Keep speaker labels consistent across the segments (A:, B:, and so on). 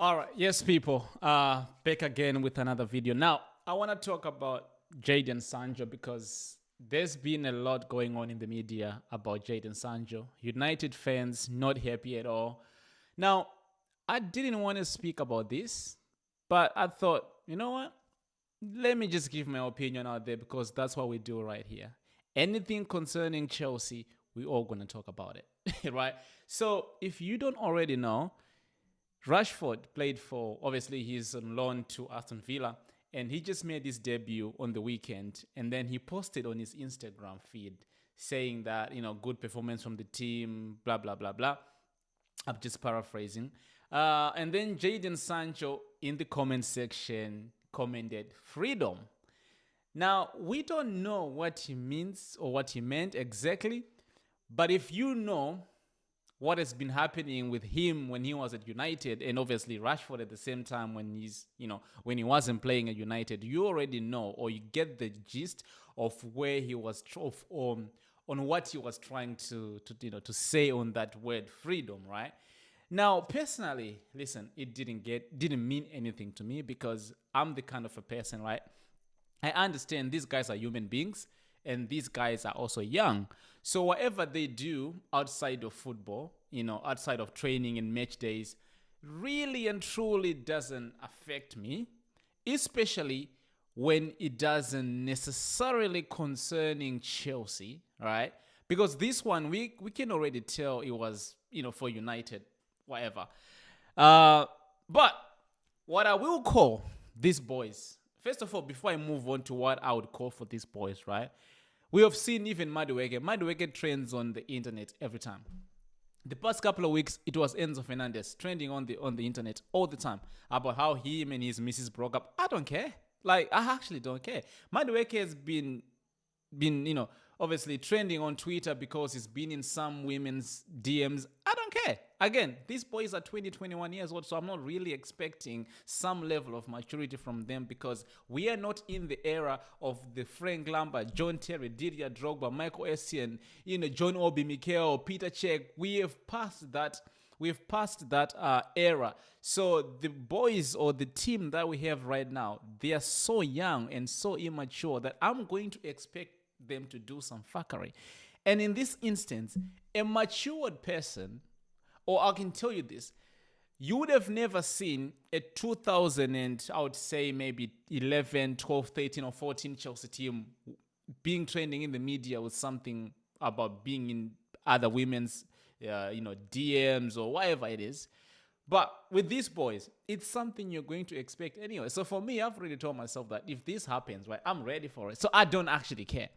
A: All right, yes, people. Back again with another video. Now, I want to talk about Jadon Sancho because there's been a lot going on in the media about Jadon Sancho. United fans not happy at all. Now, I didn't want to speak about this, but I thought, you know what? Let me just give my opinion out there because that's what we do right here. Anything concerning Chelsea, we all going to talk about it, right? So, if you don't already know, Rashford played for, obviously, he's on loan to Aston Villa, and he just made his debut on the weekend. And then he posted on his Instagram feed saying that, good performance from the team, blah, blah, blah, blah. I'm just paraphrasing. And then Jadon Sancho in the comment section commented, freedom. Now, we don't know what he means or what he meant exactly, but if you know what has been happening with him when he was at United, and obviously Rashford at the same time when when he wasn't playing at United, you already know, or you get the gist of where he was on what he was trying to say on that word freedom, right? Now, personally, listen, it didn't mean anything to me because I'm the kind of a person, right? I understand these guys are human beings and these guys are also young. So whatever they do outside of football, outside of training and match days, really and truly doesn't affect me, especially when it doesn't necessarily concerning Chelsea, right? Because this one, we can already tell it was, for United, whatever. But what I will call these boys, first of all, before I move on to what I would call for these boys, right? We have seen even Madueke. Madueke trends on the internet every time. The past couple of weeks, it was Enzo Fernandez trending on the internet all the time about how him and his missus broke up. I don't care. I actually don't care. Madueke has been obviously trending on Twitter because he's been in some women's DMs. I don't care. Again, these boys are 20, 21 years old, so I'm not really expecting some level of maturity from them because we are not in the era of the Frank Lampard, John Terry, Didier Drogba, Michael Essien, John Obi Mikel, Peter Cech. We have passed that. We've passed that era. So the boys or the team that we have right now, they are so young and so immature that I'm going to expect them to do some fuckery. And in this instance, a matured person, or I can tell you this, you would have never seen a 2000 and I would say maybe 11, 12, 13 or 14 Chelsea team being trending in the media with something about being in other women's DMs or whatever it is. But with these boys, it's something you're going to expect anyway. So for me, I've already told myself that if this happens, right, I'm ready for it. So I don't actually care.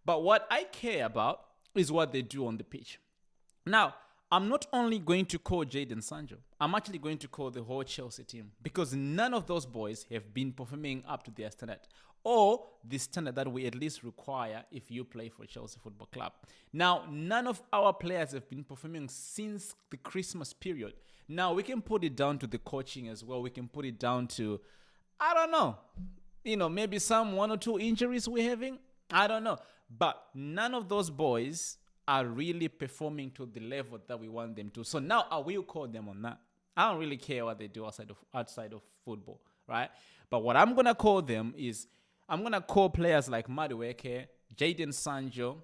A: But what I care about is what they do on the pitch. Now, I'm not only going to call Jadon Sancho, I'm actually going to call the whole Chelsea team because none of those boys have been performing up to their standard or the standard that we at least require if you play for Chelsea Football Club. Now, none of our players have been performing since the Christmas period. Now, we can put it down to the coaching as well. We can put it down to, I don't know, maybe some one or two injuries we're having. I don't know. But none of those boys are really performing to the level that we want them to. So now I will call them on that. I don't really care what they do outside of football, right? But what I'm going to call them is I'm going to call players like Madueke, Jadon Sancho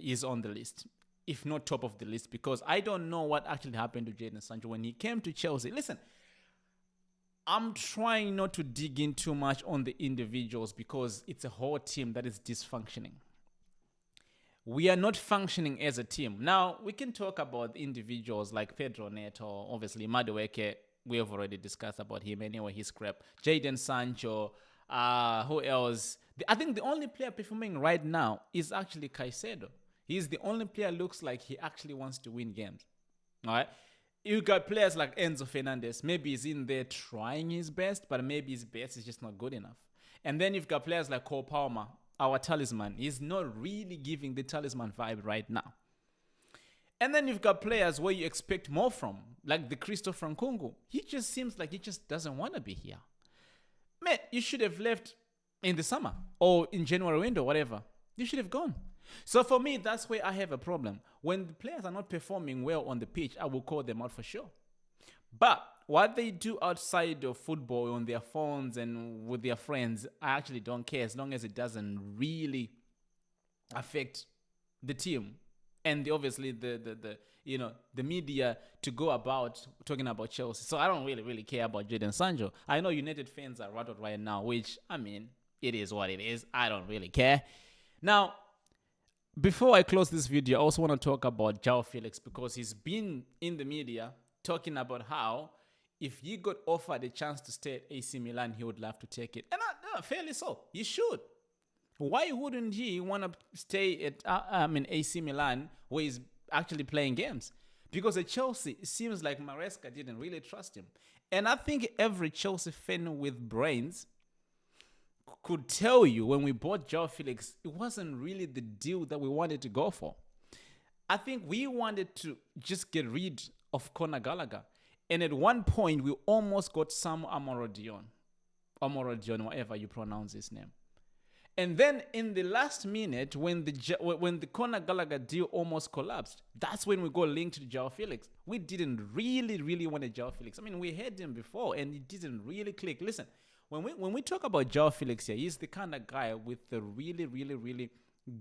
A: is on the list, if not top of the list, because I don't know what actually happened to Jadon Sancho when he came to Chelsea. Listen, I'm trying not to dig in too much on the individuals because it's a whole team that is dysfunctioning. We are not functioning as a team. Now, we can talk about individuals like Pedro Neto, obviously Madueke. We have already discussed about him anyway, his crap. Jadon Sancho, who else? I think the only player performing right now is actually Caicedo. He's the only player looks like he actually wants to win games. All right? You got players like Enzo Fernandez. Maybe he's in there trying his best, but maybe his best is just not good enough. And then you've got players like Cole Palmer, our talisman. He's not really giving the talisman vibe right now. And then you've got players where you expect more from, like the Christopher Nkunku. He just seems like he just doesn't want to be here. Man, you should have left in the summer or in January window, whatever. You should have gone. So for me, that's where I have a problem. When the players are not performing well on the pitch, I will call them out for sure. But what they do outside of football on their phones and with their friends, I actually don't care as long as it doesn't really affect the team and obviously the media to go about talking about Chelsea. So I don't really care about Jadon Sancho. I know United fans are rattled right now, which I mean, it is what it is. I don't really care. Now, before I close this video, I also want to talk about Joao Felix because he's been in the media talking about how if he got offered a chance to stay at AC Milan, he would love to take it. And fairly so. He should. Why wouldn't he want to stay at AC Milan where he's actually playing games? Because at Chelsea, it seems like Maresca didn't really trust him. And I think every Chelsea fan with brains could tell you when we bought Joao Felix, it wasn't really the deal that we wanted to go for. I think we wanted to just get rid of Conor Gallagher. And at one point, we almost got Sam Amorodion, whatever you pronounce his name. And then in the last minute, when the Conor Gallagher deal almost collapsed, that's when we got linked to Joao Felix. We didn't really want a Joao Felix. I mean, we had him before, and it didn't really click. Listen, when we talk about Joao Felix here, he's the kind of guy with the really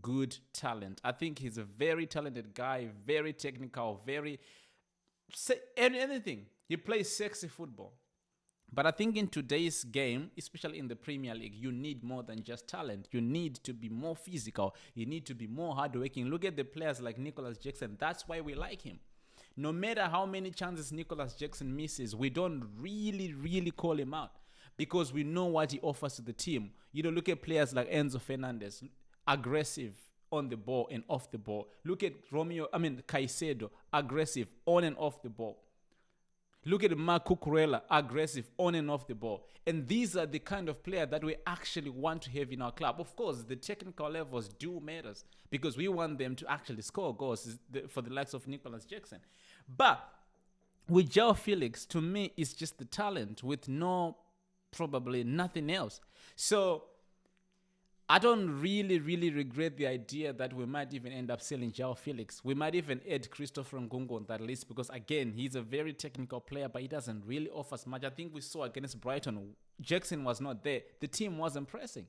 A: good talent. I think he's a very talented guy, very technical, anything. He plays sexy football. But I think in today's game, especially in the Premier League, you need more than just talent. You need to be more physical. You need to be more hardworking. Look at the players like Nicholas Jackson. That's why we like him. No matter how many chances Nicholas Jackson misses, we don't really call him out because we know what he offers to the team. You know, look at players like Enzo Fernandez, aggressive on the ball and off the ball. Look at Caicedo, aggressive on and off the ball. Look at Marc Cucurella, aggressive on and off the ball. And these are the kind of player that we actually want to have in our club. Of course, the technical levels do matter because we want them to actually score goals for the likes of Nicholas Jackson. But with Joao Felix, to me, it's just the talent with probably nothing else. So I don't really regret the idea that we might even end up selling Joao Felix. We might even add Christopher Nkunku on that list because, again, he's a very technical player, but he doesn't really offer us much. I think we saw against Brighton, Jackson was not there. The team wasn't pressing.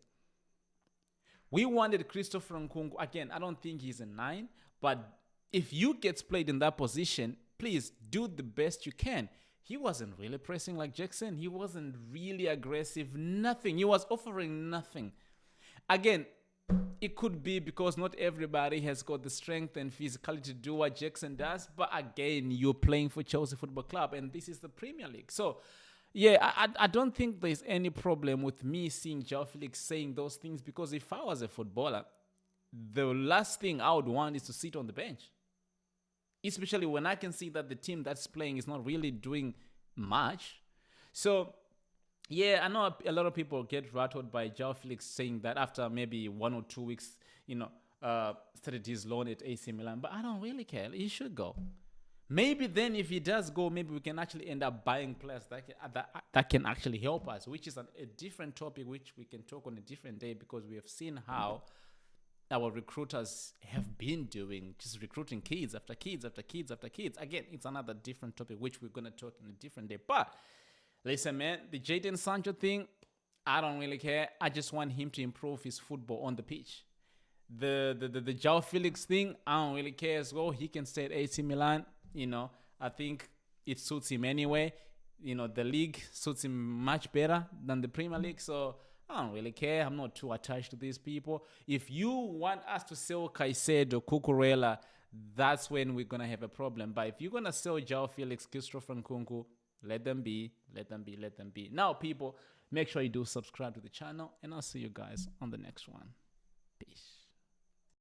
A: We wanted Christopher Nkunku. Again, I don't think he's a 9, but if you get played in that position, please do the best you can. He wasn't really pressing like Jackson. He wasn't really aggressive. Nothing. He was offering nothing. Again, it could be because not everybody has got the strength and physicality to do what Jackson does. But again, you're playing for Chelsea Football Club, and this is the Premier League. So, yeah, I don't think there's any problem with me seeing Joao Felix saying those things because if I was a footballer, the last thing I would want is to sit on the bench. Especially when I can see that the team that's playing is not really doing much. So, yeah, I know a lot of people get rattled by Joao Felix saying that after maybe 1 or 2 weeks, started his loan at AC Milan. But I don't really care. He should go. Maybe then if he does go, maybe we can actually end up buying players that can actually help us, which is a different topic which we can talk on a different day because we have seen how our recruiters have been doing, just recruiting kids after kids after kids after kids. Again, it's another different topic which we're going to talk in a different day. But listen, man, the Jadon Sancho thing, I don't really care. I just want him to improve his football on the pitch. The Joao Felix thing, I don't really care as well. He can stay at AC Milan. I think it suits him anyway. The league suits him much better than the Premier League. So I don't really care. I'm not too attached to these people. If you want us to sell Caicedo, Cucurella, that's when we're going to have a problem. But if you're going to sell Joao Felix, Christopher Nkunku, let them be. Now, people, make sure you do subscribe to the channel, and I'll see you guys on the next one. Peace.